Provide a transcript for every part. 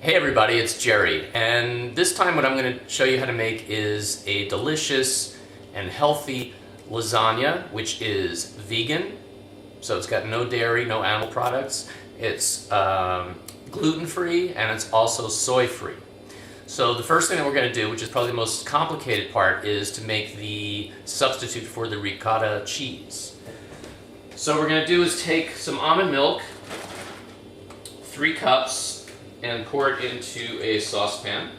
Hey everybody, it's Jerry, and this time what I'm going to show you how to make is a delicious and healthy lasagna, which is vegan, so it's got no dairy, no animal products. It's gluten-free, and it's also soy-free. So the first thing that we're going to do, which is probably the most complicated part, is to make the substitute for the ricotta cheese. So what we're going to do is take some almond milk, 3 cups, and pour it into a saucepan.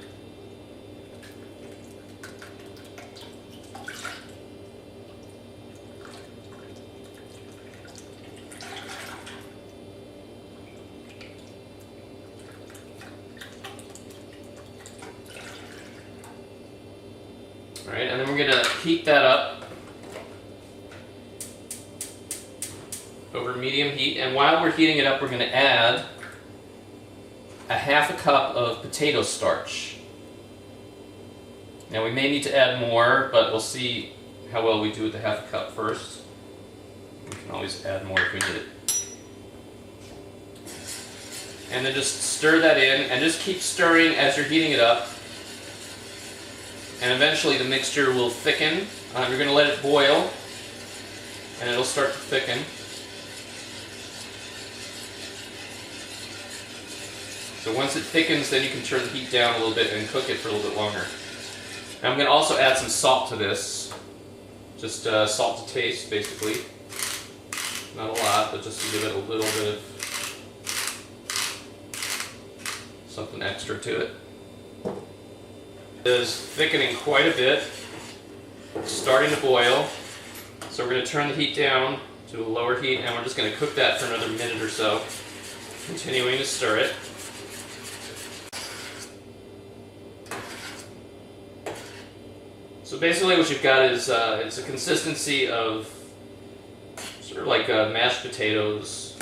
All right, and then we're going to heat that up over medium heat, and while we're heating it up, we're going to add a half a cup of potato starch. Now we may need to add more, but we'll see how well we do with the half a cup first. We can always add more if we need it. And then just stir that in, and just keep stirring as you're heating it up. And eventually the mixture will thicken. You're going to let it boil, and it'll start to thicken. So once it thickens, then you can turn the heat down a little bit and cook it for a little bit longer. And I'm going to also add some salt to this. Just salt to taste, basically. Not a lot, but just to give it a little bit of something extra to it. It is thickening quite a bit. It's starting to boil. So we're going to turn the heat down to a lower heat, and we're just going to cook that for another minute or so, continuing to stir it. So basically what you've got is it's a consistency of sort of like mashed potatoes.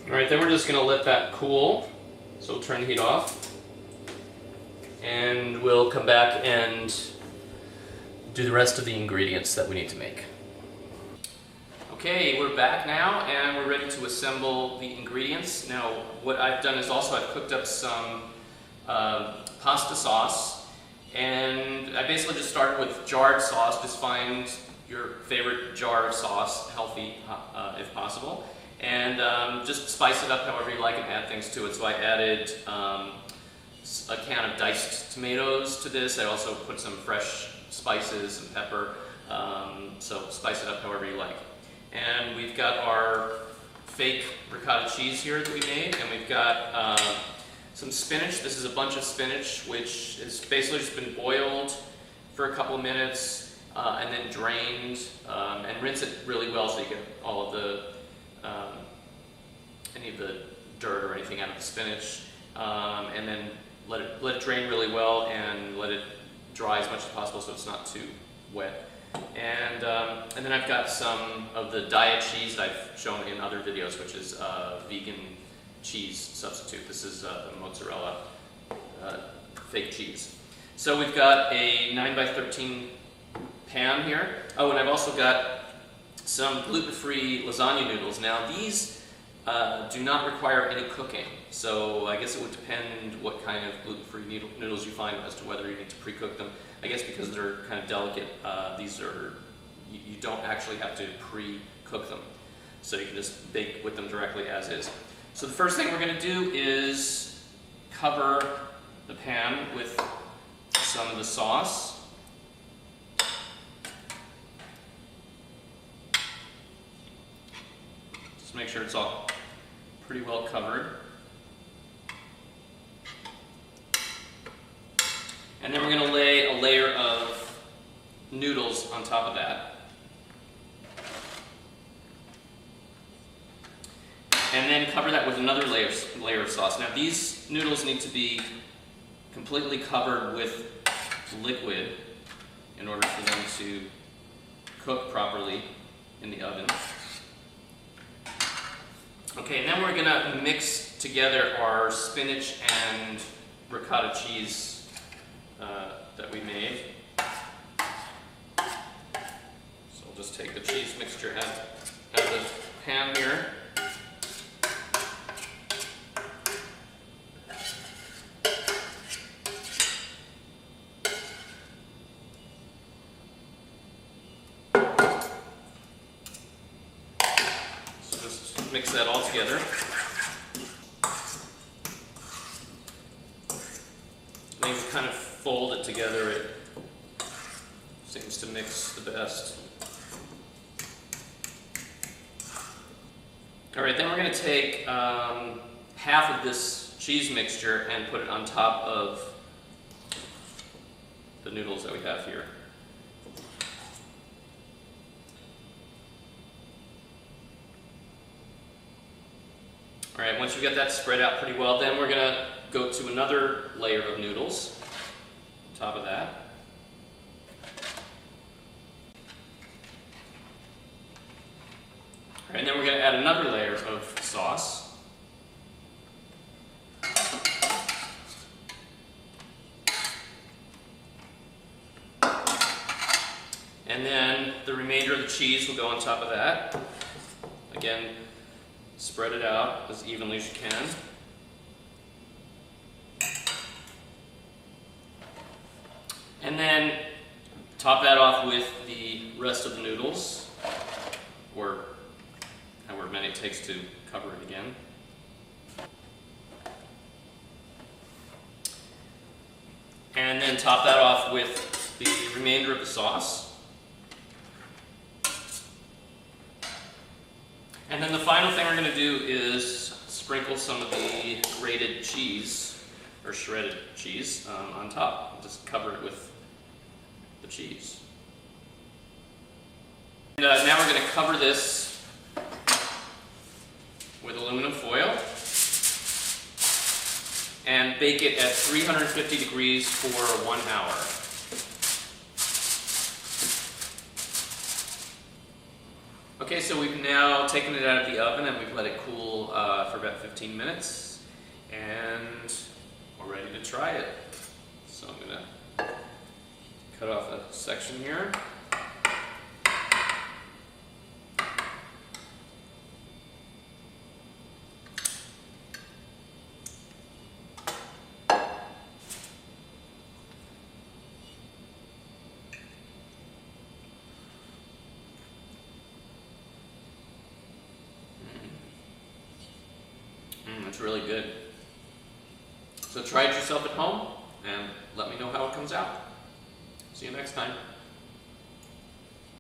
Alright, then we're just going to let that cool. So we'll turn the heat off. And we'll come back and do the rest of the ingredients that we need to make. Okay, we're back now and we're ready to assemble the ingredients. Now what I've done is also I've cooked up some pasta sauce, and I basically just started with jarred sauce. Just find your favorite jar of sauce, healthy if possible, and just spice it up however you like and add things to it. So I added a can of diced tomatoes to this. I also put some fresh spices and pepper, so spice it up however you like. And we've got our fake ricotta cheese here that we made, and we've got some spinach. This is a bunch of spinach, which has basically just been boiled for a couple of minutes and then drained, and rinse it really well so you get all of the any of the dirt or anything out of the spinach, and then let it drain really well and let it dry as much as possible so it's not too wet. And then I've got some of the Daiya cheese that I've shown in other videos, which is vegan cheese substitute. This is the mozzarella fake cheese. So we've got a 9x13 pan here. Oh, and I've also got some gluten-free lasagna noodles. Now these do not require any cooking, so I guess it would depend what kind of gluten-free noodles you find as to whether you need to pre-cook them. I guess because they're kind of delicate, these are, you don't actually have to pre-cook them, so you can just bake with them directly as is. So the first thing we're going to do is cover the pan with some of the sauce. Just make sure it's all pretty well covered. And then we're going to lay a layer of noodles on top of that. And then cover that with another layer of sauce. Now these noodles need to be completely covered with liquid in order for them to cook properly in the oven. Okay, and then we're going to mix together our spinach and ricotta cheese that we made. So I'll just take the cheese mixture out of the pan here. mix that all together. Then you kind of fold it together. It seems to mix the best. All right, then we're going to take half of this cheese mixture and put it on top of the noodles that we have here. All right, once you get that spread out pretty well, then we're going to go to another layer of noodles on top of that. All right, and then we're going to add another layer of sauce. And then the remainder of the cheese will go on top of that. Again, spread it out as evenly as you can. And then top that off with the rest of the noodles, or however many it takes to cover it again. And then top that off with the remainder of the sauce. And then the final thing we're going to do is sprinkle some of the grated cheese, or shredded cheese, on top. Just cover it with the cheese. And now we're going to cover this with aluminum foil and bake it at 350 degrees for 1 hour. Okay, so we've now taken it out of the oven and we've let it cool for about 15 minutes, and we're ready to try it. So I'm going to cut off a section here. It's really good. So try it yourself at home and let me know how it comes out. See you next time.